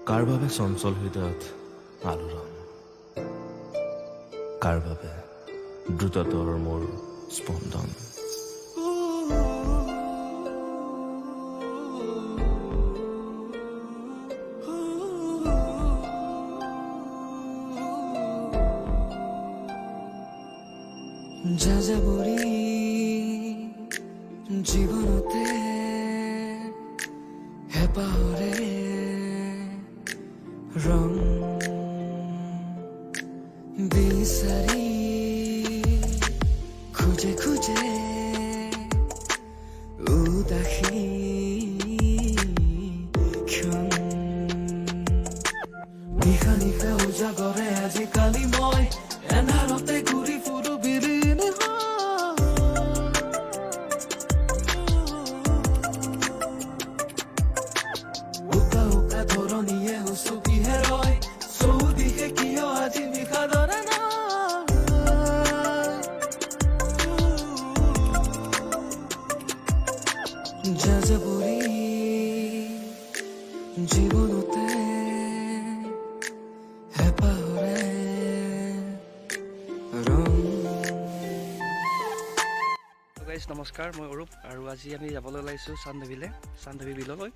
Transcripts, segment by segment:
কাৰ বাবে চঞ্চল হৃদয়ত আলোড়ন, কাৰ বাবে দ্ৰুততৰ মোৰ স্পন্দন। যাযাবৰী জীৱনতে হেঁপাহৰে ৰং বিচাৰি খোজে খোজে উদাসী ক্ষণ নিশা নিশা উজাগৰে আজিকালি মই এন্ধাৰতে ঘূৰি ফুৰো বিলীন উকা উকা ধৰণীয়ে উচুপিহে ৰয় চৌদিশে কিয় আজি নিশা ধৰে না যাযাবৰী জীৱনতে হেঁপাহৰে গাইজ নমস্কাৰ, মই অৰূপ আৰু আজি আমি যাবলৈ ওলাইছোঁ চান্দৱী বিললৈ।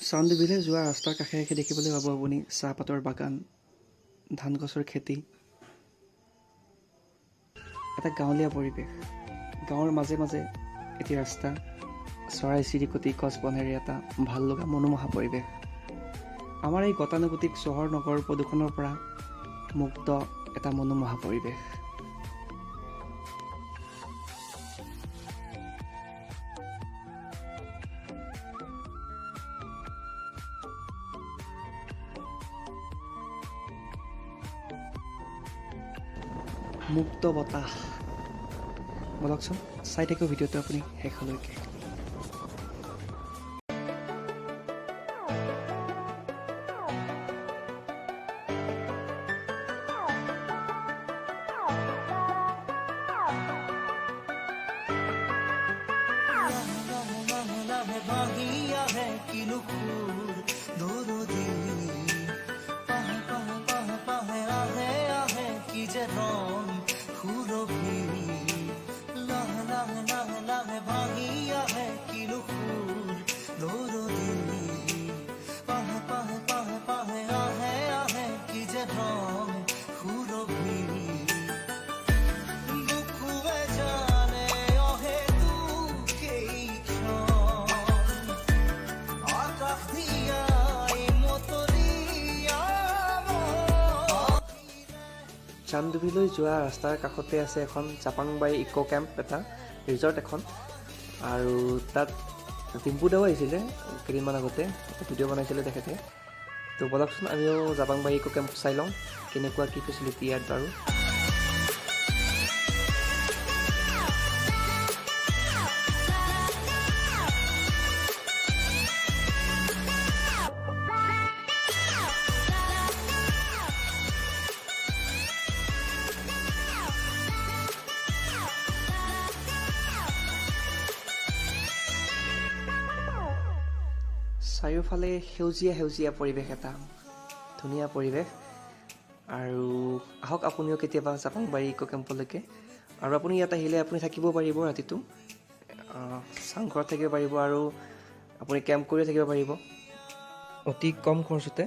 চান্দৱীলৈ যোৱা ৰাস্তাৰ কাষে কাষে দেখিবলৈ পাব আপুনি চাহপাতৰ বাগান, ধান গছৰ খেতি, এটা গাঁৱলীয়া পৰিৱেশ। গাঁৱৰ মাজে মাজে এটি ৰাস্তা, চৰাই চিৰিকটি, গছ বনেৰে এটা ভাল লগা মনোমোহা পৰিৱেশ। আমাৰ এই গতানুগতিক চহৰ নগৰ প্ৰদূষণৰ পৰা মুক্ত এটা মনোমোহা পৰিৱেশ। মুক্ত বতাহ, বলকচোন চাই থাকিব ভিডিঅ'টো আপুনি শেষলৈকে। চান্দৱীলৈ যোৱা ৰাস্তাৰ কাষতে আছে এখন জাপাংবাৰী ইক' কেম্প, এটা ৰিজৰ্ট এখন, আৰু তাত ডিম্পু দাও আহিছিলে কেইদিনমান আগতে, ভিডিঅ' বনাইছিলে তেখেতে। তো বলকচোন আমিও জাপাংবাৰী ইক' কেম্প চাই লওঁ কেনেকুৱা কি ফেচিলিটি ইয়াত বাৰু। চাৰিওফালে সেউজীয়া সেউজীয়া পৰিৱেশ, এটা ধুনীয়া পৰিৱেশ। আৰু আহক আপুনিও কেতিয়াবা জাপাংবাৰী ইক' কেম্পলৈকে। আৰু আপুনি ইয়াত আহিলে আপুনি থাকিব পাৰিব, ৰাতিটো চাংঘৰত থাকিব পাৰিব আৰু আপুনি কেম্প কৰিও থাকিব পাৰিব অতি কম খৰচতে।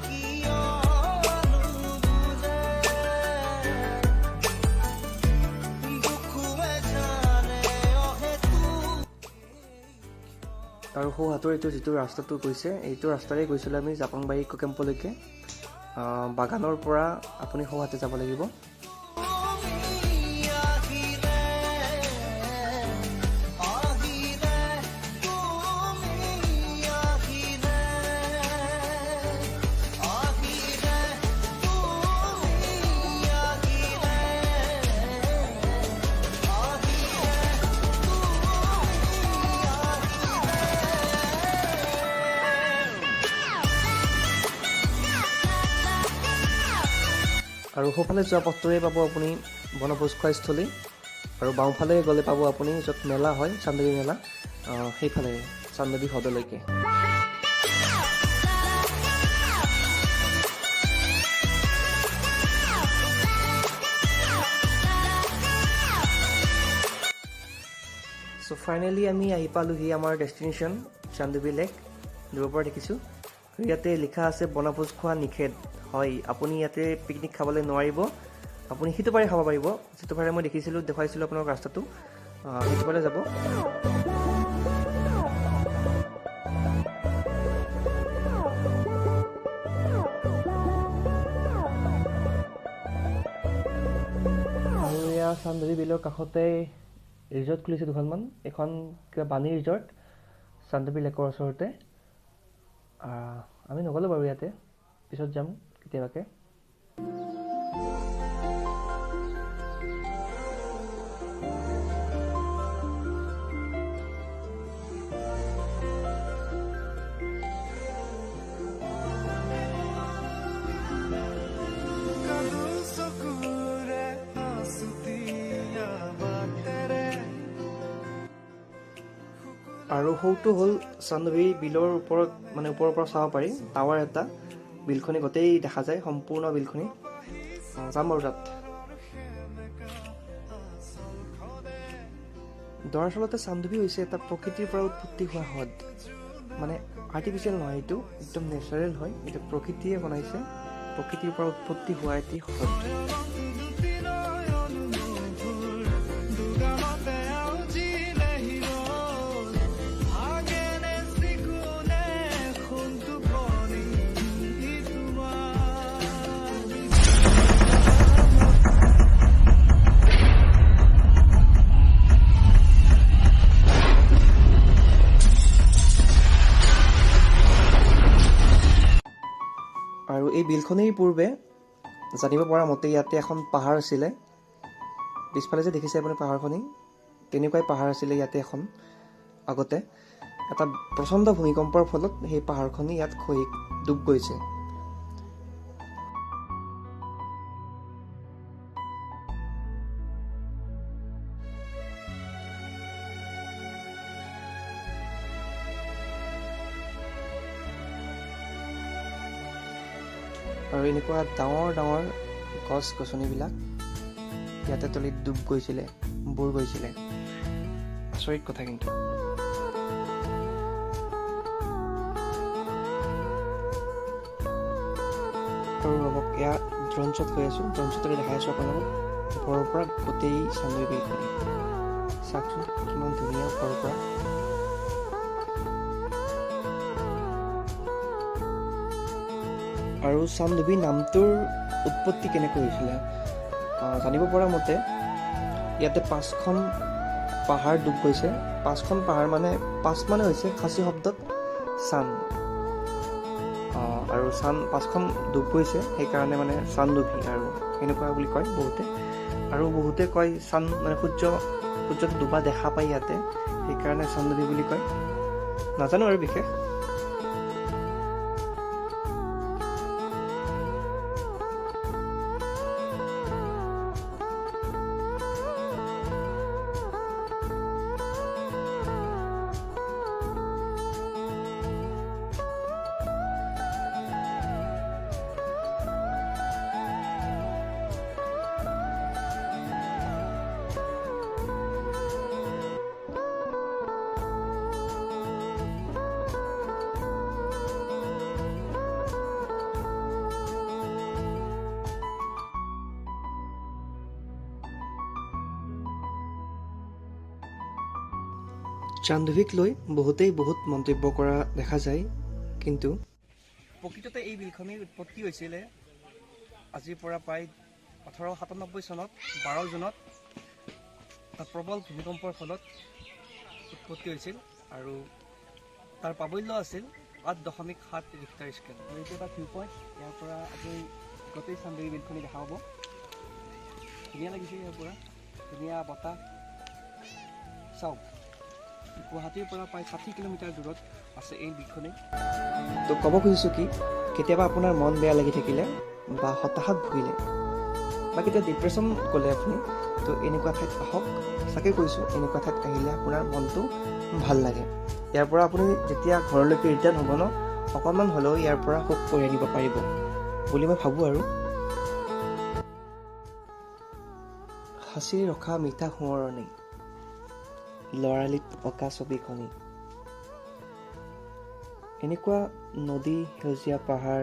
কি আৰু সোঁহাতৰ এইটো যিটো ৰাস্তাটো গৈছে এইটো ৰাস্তাৰে গৈছিলোঁ আমি জাপাংবাৰী ইক' কেম্পলৈকে। বাগানৰ পৰা আপুনি সোঁহাতে যাব লাগিব। আৰু সোঁফালে যোৱা পথটোৰে পাব আপুনি বনভোজ খোৱা স্থলী, আৰু বাওঁফালে গ'লে পাব আপুনি য'ত মেলা হয় চান্দৱী মেলা, সেইফালে চান্দৱী হ্ৰদলৈকে। চ' ফাইনেলি আমি আহি পালোহি আমাৰ ডেষ্টিনেশ্যন চান্দৱী লেক। দূৰৰ পৰা দেখিছোঁ ইয়াতে লিখা আছে বনভোজ খোৱা নিষেধ। হয়, আপুনি ইয়াতে পিকনিক খাবলৈ নোৱাৰিব, আপুনি সিটো পাৰে খাব পাৰিব, যিটো পাৰে মই দেখুৱাইছিলোঁ আপোনাক ৰাস্তাটো, সেইটো পাৰে যাব। আৰু এয়া চান্দৱী বিলৰ কাষতে ৰিজৰ্ট খুলিছে দুখনমান, এখন কিবা বাণী ৰিজৰ্ট চান্দৱী লেকৰ ওচৰতে। আমি নগ'লোঁ বাৰু ইয়াতে, পিছত যাম কেতিয়াবাকে। আৰু সৌটো হ'ল চান্দৱী বিলৰ ওপৰত, মানে ওপৰৰ পৰা চাব পাৰি টাৱাৰ এটা, বিলখনি গোটেই দেখা যায়, সম্পূৰ্ণ বিলখনি। যাম বাৰু তাত। দৰাচলতে চান্দৱী হৈছে এটা প্ৰকৃতিৰ পৰা উৎপত্তি হোৱা হ্ৰদ, মানে আৰ্টিফিচিয়েল নহয়, এইটো একদম নেচাৰেল হয়, এইটো প্ৰকৃতিয়ে বনাইছে, প্ৰকৃতিৰ পৰা উৎপত্তি হোৱা এটি হ্ৰদ। আৰু এই বিলখনিৰ পূৰ্বে জানিব পৰা মতে ইয়াতে এখন পাহাৰ আছিলে, পিছফালে যে দেখিছে আপুনি পাহাৰখনি, তেনেকুৱাই পাহাৰ আছিলে ইয়াতে এখন আগতে। এটা প্ৰচণ্ড ভূমিকম্পৰ ফলত সেই পাহাৰখনি ইয়াত ডুব গৈছে। আৰু এনেকুৱা ডাঙৰ ডাঙৰ গছ গছনিবিলাক ইয়াতে তলিত ডুব গৈছিলে, বুৰ গৈছিলে। আচৰিত কথা কিন্তু। আৰু ৰ'বক, এয়া ড্ৰোন শ্বট হৈ আছোঁ, ড্ৰোন শ্বটৰে দেখাই আছোঁ আপোনালোকক ওপৰৰ পৰা গোটেই চান্দৱী বিলখনি। চাওকচোন কিমান ধুনীয়া ওপৰৰ পৰা। আৰু চান্দৱী নামটোৰ উৎপত্তি কেনেকৈ হৈছিলে, জানিব পৰা মতে ইয়াতে 5খন পাহাৰ ডুব গৈছে। 5খন পাহাৰ মানে 5 মানে হৈছে খাচী শব্দত চান, আৰু চান 5খন ডুব গৈছে, সেইকাৰণে মানে চান্দৱী আৰু সেনেকুৱা বুলি কয় বহুতে। আৰু বহুতে কয় চান মানে সূৰ্যটো ডুবা দেখা পায় ইয়াতে, সেইকাৰণে চান্দৱী বুলি কয়, নাজানো আৰু বিশেষ। চান্দুভিক লৈ বহুতেই বহুত মন্তব্য কৰা দেখা যায়, কিন্তু প্ৰকৃততে এই বিলখনিৰ উৎপত্তি হৈছিলে আজিৰ পৰা প্ৰায় 1897 চনত 12 জুনত এটা প্ৰবল ভূমিকম্পৰ ফলত উৎপত্তি হৈছিল আৰু তাৰ প্ৰাবল্য আছিল 8.7 ৰিক্টাৰ স্কেল। এইটো এটা ভিউ পইণ্ট, ইয়াৰ পৰা আপুনি গোটেই চান্দুবি বিলখনি দেখা পাব। ধুনীয়া লাগিছে, ইয়াৰ পৰা ধুনীয়া বতাহ। চাওক, গুৱাহাটীৰ পৰা প্ৰায় 60 কিলোমিটাৰ দূৰত আছে এই বিলখনি। তো ক'ব খুজিছোঁ কি, কেতিয়াবা আপোনাৰ মন বেয়া লাগি থাকিলে বা হতাশাত ভুগিলে বা কেতিয়াবা ডিপ্ৰেশ্যন গ'লে আপুনি, তো এনেকুৱা ঠাইত আহক। সঁচাকৈ কৈছোঁ, এনেকুৱা ঠাইত আহিলে আপোনাৰ মনটো ভাল লাগে। ইয়াৰ পৰা আপুনি যেতিয়া ঘৰলৈকে ৰিটাৰ্ণ হ'ব ন, অকণমান হ'লেও ইয়াৰ পৰা সুখ কঢ়িয়াই নিব পাৰিব বুলি মই ভাবোঁ। আৰু সাঁচি ৰখা মিঠা সোঁৱৰণি, ল'ৰালিত অঁকা ছবিখনি। এনেকুৱা নদী, সেউজীয়া পাহাৰ,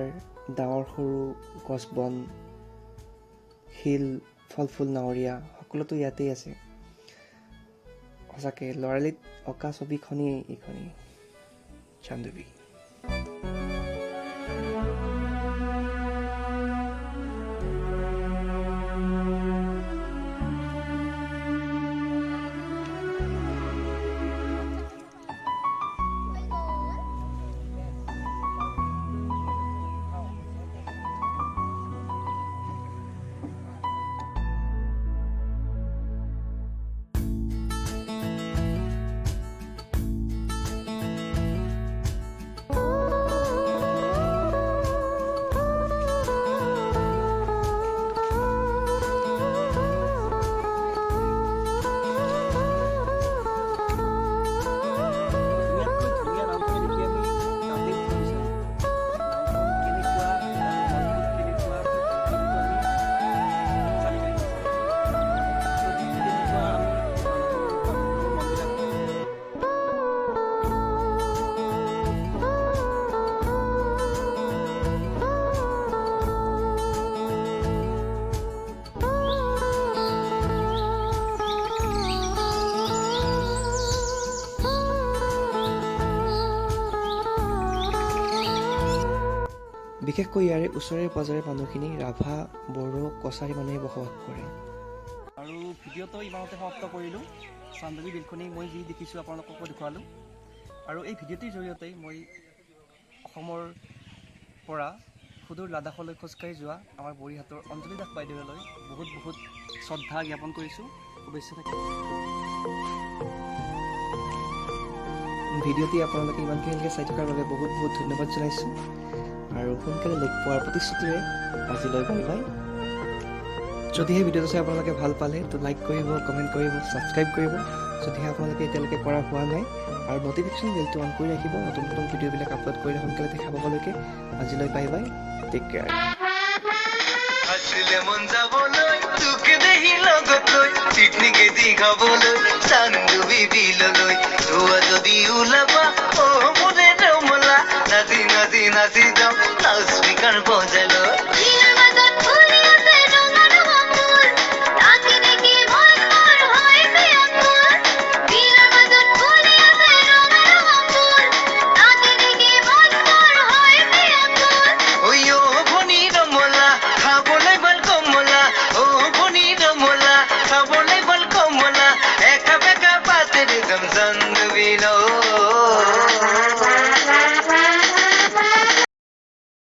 ডাঙৰ সৰু গছ বন, শিল, ফল ফুল নাৱৰীয়া, সকলোতো ইয়াতেই আছে। সঁচাকৈ ল'ৰালিত অঁকা ছবিখনেই এইখনি চান্দুবি। বিশেষকৈ ইয়াৰে ওচৰে পাজৰে মানুহখিনি ৰাভা, বড়ো, কছাৰী মানুহে বসবাস কৰে। আৰু ভিডিঅ'টো ইমানতে সমাপ্ত কৰিলোঁ। চান্দুবি বিলখনি মই যি দেখিছোঁ আপোনালোককো দেখুৱালোঁ। আৰু এই ভিডিঅ'টিৰ জৰিয়তে মই অসমৰ পৰা সুদূৰ লাডাখলৈ খোজকাঢ়ি যোৱা আমাৰ বৰিহাটৰ অঞ্জলি দাস বাইদেউলৈ বহুত বহুত শ্ৰদ্ধা জ্ঞাপন কৰিছোঁ। শুভেচ্ছা থাকিল। ভিডিঅ'টি আপোনালোকে ইমানখিনিলৈকে চাই থকাৰ বাবে বহুত বহুত ধন্যবাদ জনাইছোঁ। আৰু সোনকালে লগ পোৱাৰ প্ৰতিশ্ৰুতিৰে আজিলৈ বাই বাই। যদিহে ভিডিঅ'টো চাই আপোনালোকে ভাল পালে তো লাইক কৰিব, কমেণ্ট কৰিব, ছাবস্ক্ৰাইব কৰিব যদিহে আপোনালোকে এতিয়ালৈকে কৰা হোৱা নাই। আৰু নটিফিকেশ্যন বেলটো অন কৰি ৰাখিব নতুন নতুন ভিডিঅ'বিলাক আপলোড কৰিলে সোনকালে দেখা পাবলৈকে। আজিলৈ বাই বাই, টেক কেয়াৰ। মন যাবলৈ তোকে দেখি লগত লৈ পিকনিকে দি খাবলৈ